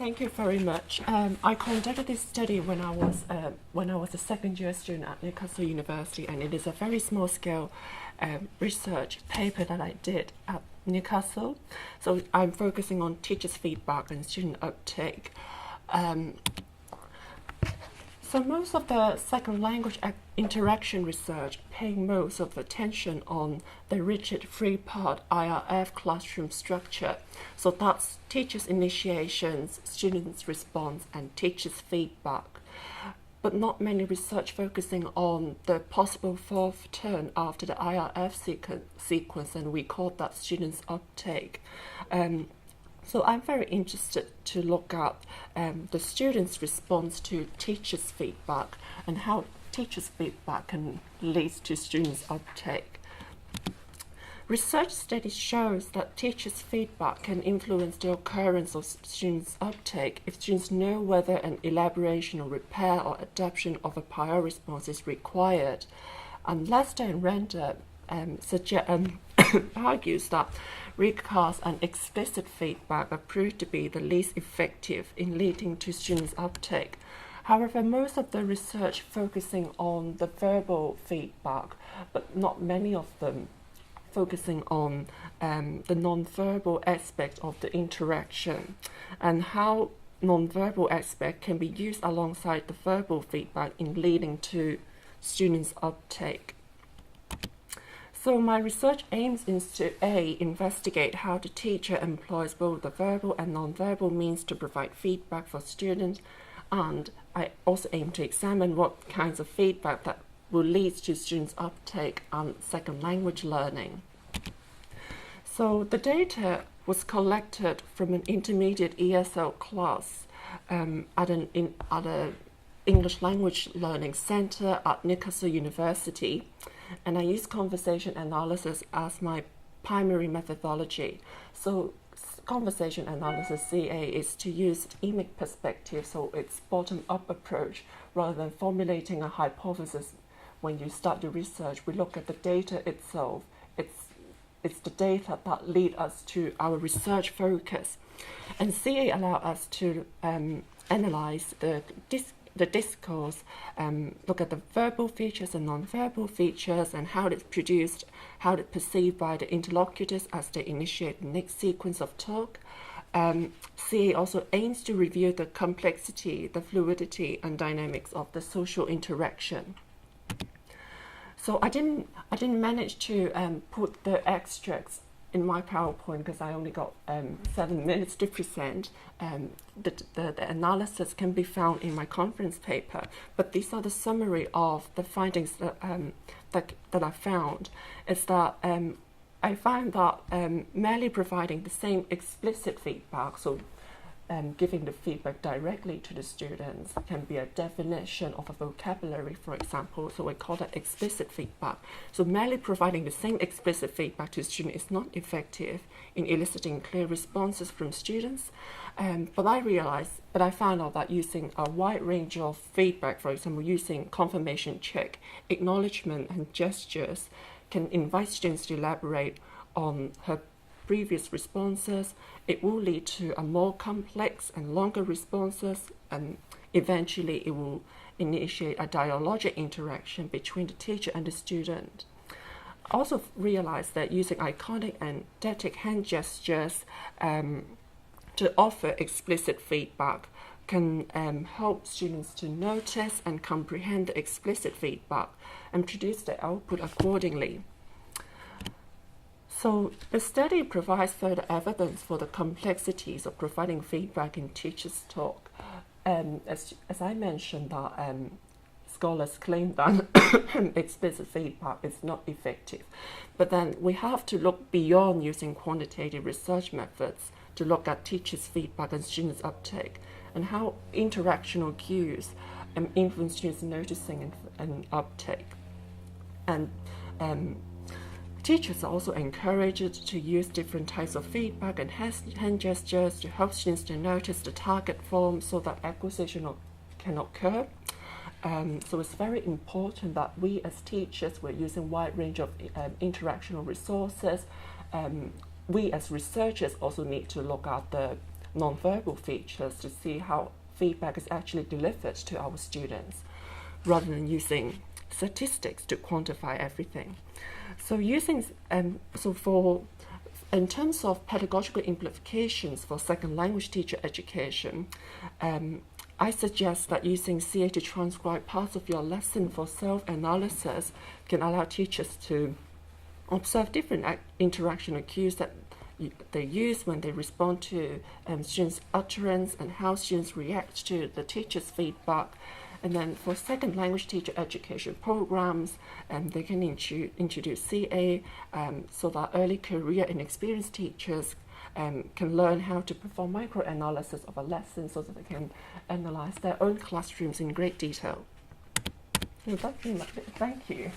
Thank you very much. I conducted this study when I was a second-year student at Newcastle University, and it is a very small-scale research paper that I did at Newcastle. So I'm focusing on teachers' feedback and student uptake. So most of the second language interaction research paying most of attention on the rigid three-part IRF classroom structure. So that's teachers' initiations, students' response, and teachers' feedback. But not many research focusing on the possible fourth turn after the IRF sequence, and we call that students' uptake. So I'm very interested to look at the students' response to teachers' feedback and how teachers' feedback can lead to students' uptake. Research studies shows that teachers' feedback can influence the occurrence of students' uptake if students know whether an elaboration or repair or adaptation of a prior response is required, unless the render argues that recast and explicit feedback are proved to be the least effective in leading to students' uptake. However, most of the research focusing on the verbal feedback, but not many of them focusing on the non-verbal aspect of the interaction and how non-verbal aspect can be used alongside the verbal feedback in leading to students' uptake. So my research aims is to investigate how the teacher employs both the verbal and non-verbal means to provide feedback for students, and I also aim to examine what kinds of feedback that will lead to students' uptake and second language learning. So the data was collected from an intermediate ESOL class at an English Language Learning Center at Newcastle University, and I use conversation analysis as my primary methodology. So conversation analysis, CA, is to use emic perspective, so it's bottom-up approach rather than formulating a hypothesis. When you start the research, we look at the data itself. It's the data that lead us to our research focus. And CA allow us to analyze the discourse, look at the verbal features and non-verbal features and how it's produced, how it's perceived by the interlocutors as they initiate the next sequence of talk. CA also aims to review the complexity, the fluidity and dynamics of the social interaction. So I didn't manage to put the extracts in my PowerPoint because I only got 7 minutes to present. The analysis can be found in my conference paper, but these are the summary of the findings that I found. Is that I found that merely providing the same explicit feedback, so giving the feedback directly to the students, can be a definition of a vocabulary, for example. So we call that explicit feedback. So merely providing the same explicit feedback to students is not effective in eliciting clear responses from students. But I found out that using a wide range of feedback, for example, using confirmation check, acknowledgement, and gestures, can invite students to elaborate on her previous responses. It will lead to a more complex and longer responses, and eventually it will initiate a dialogic interaction between the teacher and the student. I also realized that using iconic and eidetic hand gestures to offer explicit feedback can help students to notice and comprehend the explicit feedback and produce the output accordingly. So the study provides further evidence for the complexities of providing feedback in teachers' talk. As I mentioned, that scholars claim that explicit feedback is not effective. But then we have to look beyond using quantitative research methods to look at teachers' feedback and students' uptake, and how interactional cues influence students' noticing and uptake. And teachers are also encouraged to use different types of feedback and hand gestures to help students to notice the target form so that acquisition can occur. So it's very important that we as teachers, we're using a wide range of interactional resources. We as researchers also need to look at the non-verbal features to see how feedback is actually delivered to our students, rather than using statistics to quantify everything. So in terms of pedagogical implications for second language teacher education, I suggest that using CA to transcribe parts of your lesson for self-analysis can allow teachers to observe different interaction cues that they use when they respond to students' utterance and how students react to the teacher's feedback. And then for second language teacher education programs, they can introduce CA so that early career and experienced teachers can learn how to perform micro-analysis of a lesson so that they can analyze their own classrooms in great detail. So that's pretty much it. Thank you.